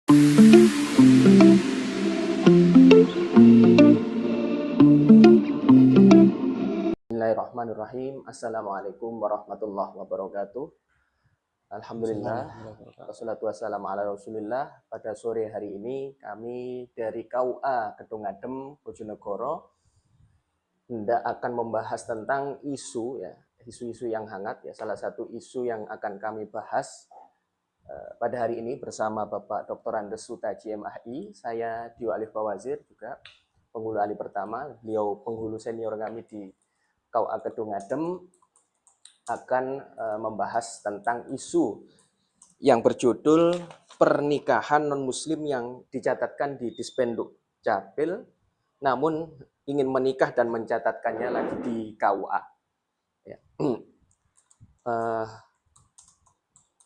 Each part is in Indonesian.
Bismillahirrahmanirrahim. Assalamualaikum warahmatullahi wabarakatuh. Alhamdulillah, wassalatu wassalamu ala Rasulillah. Pada sore hari ini kami dari KUA Kedung Adem, Bojonegoro hendak akan membahas tentang isu yang hangat ya. Salah satu isu yang akan kami bahas pada hari ini bersama Bapak Dr. Andes Sutaji MAI, saya Dio Alif Bawazir juga penghulu ahli pertama, beliau penghulu senior kami di KUA Kedung Adem akan membahas tentang isu yang berjudul pernikahan non-muslim yang dicatatkan di Dispenduk Capil namun ingin menikah dan mencatatkannya lagi di KUA. Ya.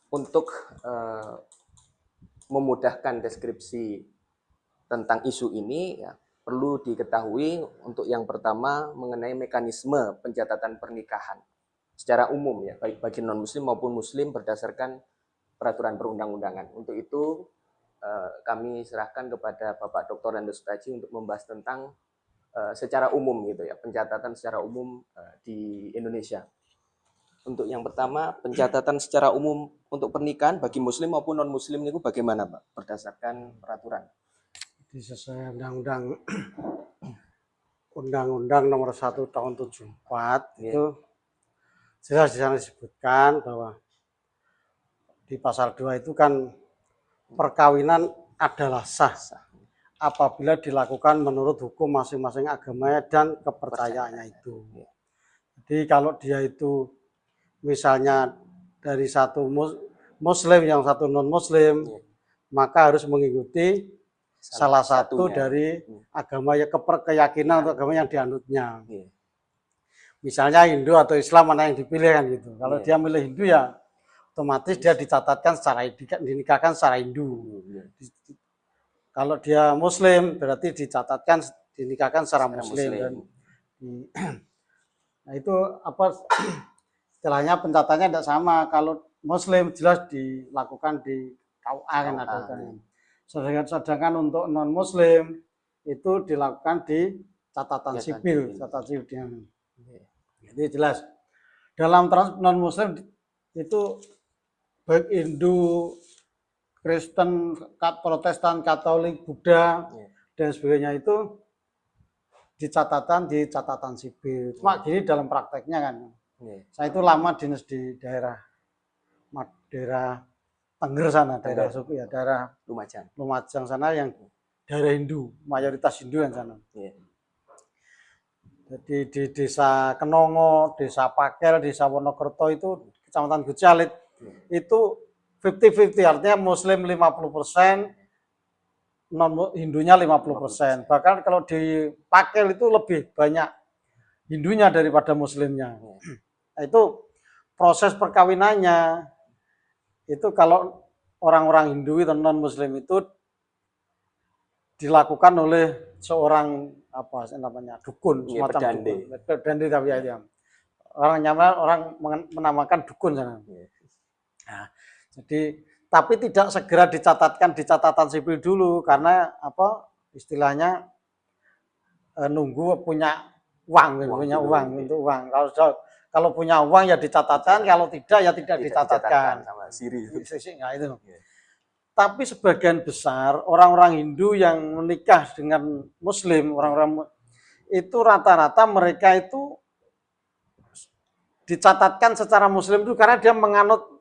Untuk memudahkan deskripsi tentang isu ini ya, perlu diketahui untuk yang pertama mengenai mekanisme pencatatan pernikahan secara umum ya, baik bagi non-muslim maupun muslim berdasarkan peraturan perundang-undangan. Untuk itu kami serahkan kepada Bapak Dr. Andes Sutaji untuk membahas tentang secara umum gitu ya, pencatatan secara umum di Indonesia. Untuk yang pertama, pencatatan secara umum untuk pernikahan bagi muslim maupun non-muslim itu bagaimana, Pak? Berdasarkan peraturan. Sesuai Undang-Undang Nomor 1 Tahun 74 itu jelas di sana disebutkan bahwa di pasal 2 itu kan perkawinan adalah sah apabila dilakukan menurut hukum masing-masing agamanya dan kepercayaannya itu. Jadi kalau dia itu misalnya dari satu muslim yang satu non-muslim, maka harus mengikuti salah satu dari agama ya, keyakinan atau agama yang dianutnya. Misalnya Hindu atau Islam, mana yang dipilih kan gitu. Kalau dia milih Hindu ya otomatis dia dicatatkan secara dinikahkan secara Hindu. Kalau dia Muslim berarti dicatatkan dinikahkan secara Muslim. Dan, nah itu apa istilahnya pencatatannya tidak sama. Kalau Muslim jelas dilakukan di KUA kan ada kan. Sedangkan untuk non-muslim itu dilakukan di catatan sipil, catatan sipil. Jadi jelas dalam non-muslim itu baik Hindu, Kristen, Protestan, Katolik, Buddha dan sebagainya itu di catatan sipil. Cuma gini dalam prakteknya kan. Saya itu lama dinas di daerah Tengger sana, daerah Suku ya, daerah Lumajang sana yang daerah Hindu, mayoritas Hindu yang sana. Jadi di desa Kenongo, desa Pakel, desa Wonokerto itu kecamatan Gucalit itu 50-50, artinya Muslim 50%, non Hindunya 50%. Bahkan kalau di Pakel itu lebih banyak Hindunya daripada Muslimnya. Nah, itu proses perkawinannya. Itu kalau orang-orang Hindu dan non-muslim itu dilakukan oleh seorang apa namanya dukun, semacam dukun. Pedandi tapi ya. Orang menamakan dukun sana. Nah, jadi tapi tidak segera dicatatkan di catatan sipil dulu karena apa istilahnya nunggu punya uang untuk uang. Kalau punya uang ya dicatatkan, kalau tidak ya tidak dicatatkan. Sama siri. Nah, itu. Tapi sebagian besar orang-orang Hindu yang menikah dengan Muslim, orang-orang itu rata-rata mereka itu dicatatkan secara Muslim itu karena dia menganut,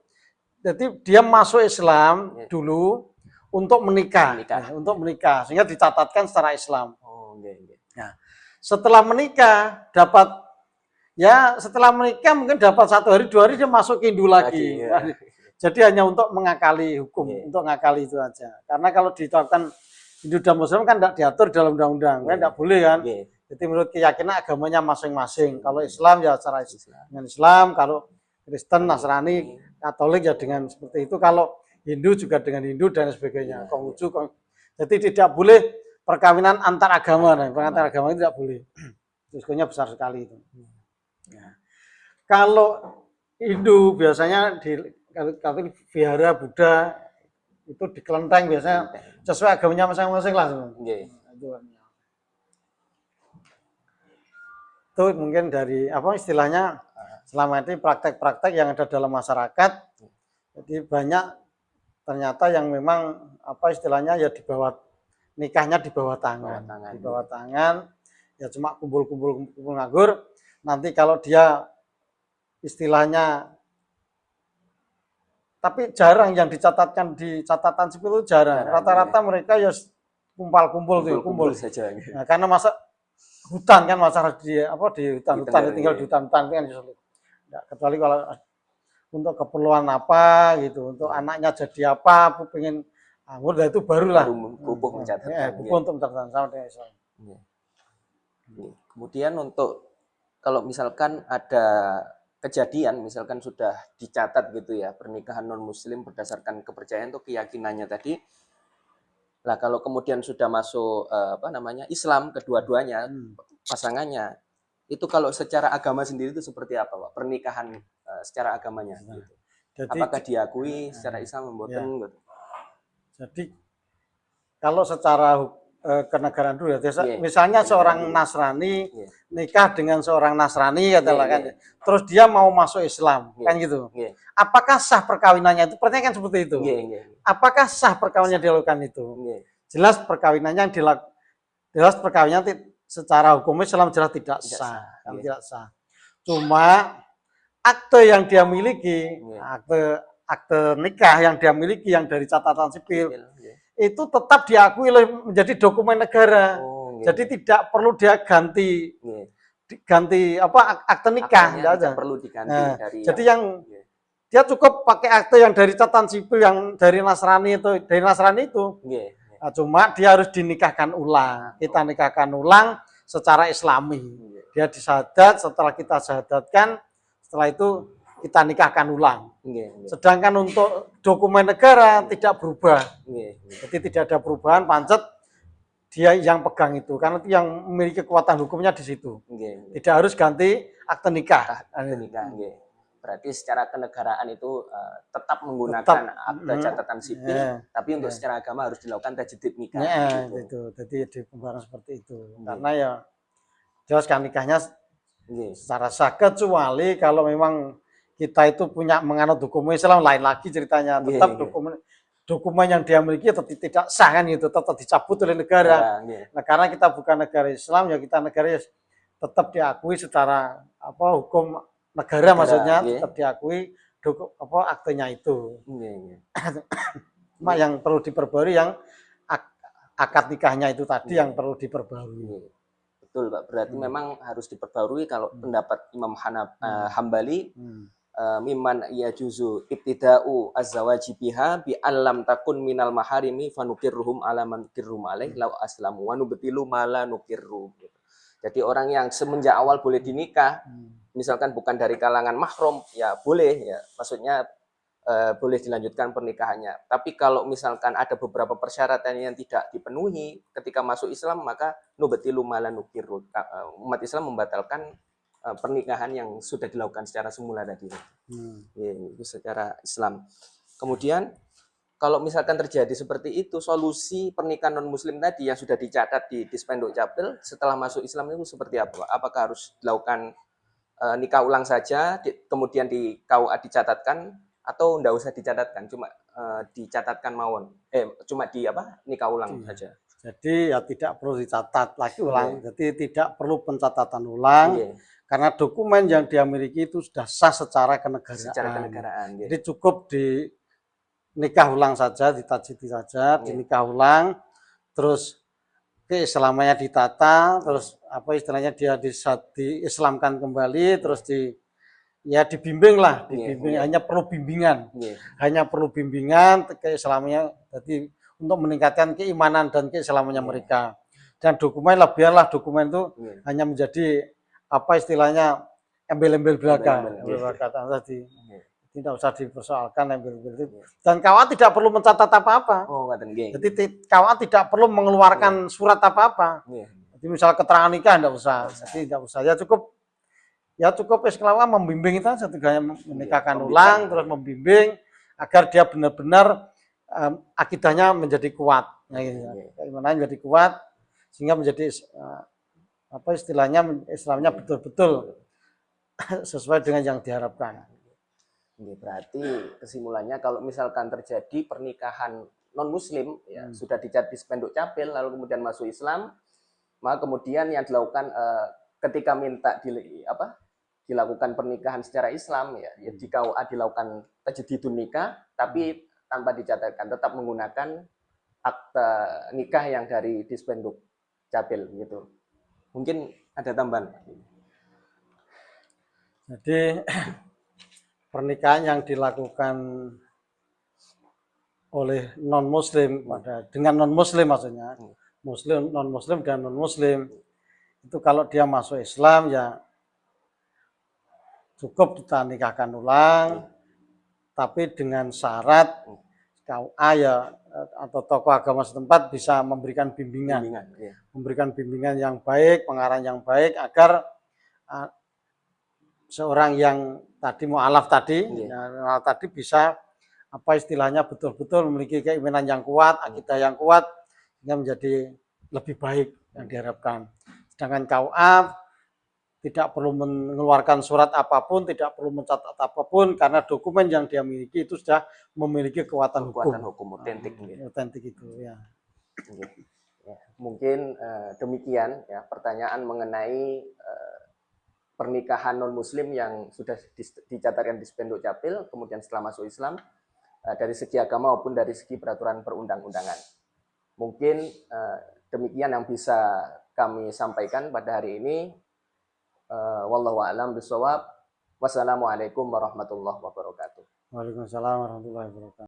jadi dia masuk Islam dulu untuk menikah. Sehingga dicatatkan secara Islam. Nah, setelah menikah setelah menikah mungkin dapat 1 hari 2 hari dia masuk ke Hindu lagi. Jadi hanya untuk mengakali hukum, untuk mengakali itu aja. Karena kalau diterapkan Hindu dan Muslim kan tidak diatur dalam undang-undang, kan tidak boleh kan. Jadi menurut keyakinan agamanya masing-masing. Kalau Islam ya secara dengan Islam, kalau Kristen, Nasrani, Katolik ya dengan seperti itu. Kalau Hindu juga dengan Hindu dan sebagainya. Konghucu. Jadi tidak boleh perkawinan antar agama, antar agama itu tidak boleh. Risikonya besar sekali itu. Ya. Kalau Hindu biasanya di Katolik vihara Buddha itu di kelenteng biasanya sesuai agamanya masing-masing lah. Nggih. Itu mungkin dari apa istilahnya selama ini praktek-praktek yang ada dalam masyarakat. Jadi banyak ternyata yang memang apa istilahnya ya di bawah nikahnya di bawah tangan, di bawah tangan ya cuma kumpul-kumpul nganggur. Nanti kalau dia istilahnya, tapi jarang yang dicatatkan di catatan sipil itu jarang. Rata-rata mereka ya kumpul kumpul saja. Nah, karena masa hutan kan masyarakat di apa di hutan tinggal di hutan kan sulit. Nah, kecuali kalau untuk keperluan apa gitu, untuk anaknya jadi apa, pengen anggur, itu barulah pupuk mencatatkan. Pupuk untuk mencatatkan sama dengan Islam. Kemudian untuk kalau misalkan ada kejadian, misalkan sudah dicatat gitu ya, pernikahan non-muslim berdasarkan kepercayaan atau keyakinannya tadi. Nah, kalau kemudian sudah masuk Islam kedua-duanya, pasangannya, itu kalau secara agama sendiri itu seperti apa, Pak? Pernikahan secara agamanya. Gitu. Jadi, apakah diakui secara Islam membuatkan gitu? Jadi kalau secara kenegaraan dulu ya, misalnya seorang Nasrani nikah dengan seorang Nasrani katakan, terus dia mau masuk Islam, kan gitu. Apakah sah perkawinannya itu? Pertanyaan seperti itu. Apakah sah perkawinannya dilakukan itu? Jelas perkawinannya jelas perkawinannya secara hukum Islam jelas tidak sah. Tidak sah. Cuma akte yang dia miliki, akte nikah yang dia miliki yang dari catatan sipil itu tetap diakui menjadi dokumen negara. Jadi tidak perlu dia ganti akte nikah, tidak perlu diganti. Jadi yang dia cukup pakai akte yang dari catatan sipil yang dari Nasrani itu. Nah, cuma dia harus dinikahkan ulang. Kita nikahkan ulang secara Islami. Dia disahadat, setelah kita syahadatkan, setelah itu kita nikahkan ulang. Sedangkan untuk dokumen negara tidak berubah. Jadi tidak ada perubahan, pancet dia yang pegang itu. Karena itu yang memiliki kekuatan hukumnya di situ. Tidak harus ganti akte nikah. Berarti secara kenegaraan itu tetap menggunakan akte catatan sipil, tapi untuk secara agama harus dilakukan tajdid nikah. Gitu. Jadi di pembahasan seperti itu. Karena ya jelas kan nikahnya secara sah, kecuali kalau memang kita itu punya menganut hukum Islam, lain lagi ceritanya. Tetap dokumen yang dia miliki tetap tidak sah kan gitu, tetap dicabut oleh negara. Nah, karena kita bukan negara Islam ya kita negara tetap diakui secara hukum negara maksudnya tetap diakui aktenya itu. Cuma yang perlu diperbarui yang akad nikahnya itu tadi yang perlu diperbarui. Betul, Pak. Berarti memang harus diperbarui kalau pendapat Imam Hambali mimman yajuzu ibtida'u azwaji biha bi allam takun minal maharimi fanukirruhum ala man nukirrum alaih law aslamu wa nubtilu ma la nukirru. Jadi orang yang semenjak awal boleh dinikah, misalkan bukan dari kalangan mahram, ya boleh ya. Maksudnya boleh dilanjutkan pernikahannya. Tapi kalau misalkan ada beberapa persyaratan yang tidak dipenuhi ketika masuk Islam, maka nubtilu ma la nukirru. Umat Islam membatalkan pernikahan yang sudah dilakukan secara semula tadi. Itu secara Islam. Kemudian kalau misalkan terjadi seperti itu, solusi pernikahan non-muslim tadi yang sudah dicatat di Dispenduk Capil setelah masuk Islam itu seperti apa? Apakah harus dilakukan nikah ulang saja, kemudian di KUA dicatatkan, atau enggak usah dicatatkan, cuma dicatatkan mawon? Cuma nikah ulang saja. Jadi ya tidak perlu dicatat lagi ulang. Jadi tidak perlu pencatatan ulang. Karena dokumen yang dia miliki itu sudah sah secara kenegaraan. Jadi cukup di nikah ulang saja, ditajdid saja, dinikah ulang, terus keislamannya ditata, terus istilahnya dia diislamkan kembali, terus dibimbing lah, hanya perlu bimbingan, keislamannya, jadi untuk meningkatkan keimanan dan keislamannya mereka. Dan dokumen lah, biarlah dokumen itu hanya menjadi istilahnya embel-embel belaka tadi. Tidak usah dipersoalkan embel-embel itu. Dan KUA tidak perlu mencatat apa-apa. Jadi KUA tidak perlu mengeluarkan surat apa-apa. Jadi misal keterangan nikah tidak usah. Jadi tidak usah. Ya cukup KUA membimbing itu saja, menikahkan ulang, terus membimbing agar dia benar-benar akidahnya menjadi kuat, ya, gitu. Keimanannya menjadi kuat sehingga menjadi apa istilahnya Islamnya betul-betul sesuai dengan yang diharapkan. Berarti kesimpulannya kalau misalkan terjadi pernikahan non muslim ya sudah dicatat di spenduk capil lalu kemudian masuk Islam, maka kemudian yang dilakukan ketika minta dilakukan pernikahan secara Islam ya di KUA dilakukan tajdidun nikah tapi tanpa dicatatkan, tetap menggunakan akta nikah yang dari dispenduk capil gitu. Mungkin ada tambahan. Jadi pernikahan yang dilakukan oleh non muslim dengan non muslim maksudnya muslim, non muslim dan non muslim itu kalau dia masuk Islam ya cukup kita nikahkan ulang, tapi dengan syarat KUA ya atau tokoh agama setempat bisa memberikan bimbingan memberikan bimbingan yang baik, pengarahan yang baik agar seorang yang tadi mu'alaf tadi bisa apa istilahnya betul-betul memiliki keimanan yang kuat, akidah yang kuat sehingga menjadi lebih baik yang diharapkan. Sedangkan KUA tidak perlu mengeluarkan surat apapun, tidak perlu mencatat apapun karena dokumen yang dia miliki itu sudah memiliki kekuatan hukum otentik itu ya. Mungkin demikian ya pertanyaan mengenai pernikahan non muslim yang sudah dicatatkan di spenduk capil kemudian setelah masuk Islam dari segi agama maupun dari segi peraturan perundang-undangan. Mungkin demikian yang bisa kami sampaikan pada hari ini. Wallahu a'lam bishawab. Wassalamualaikum warahmatullahi wabarakatuh. Waalaikumsalam warahmatullahi wabarakatuh.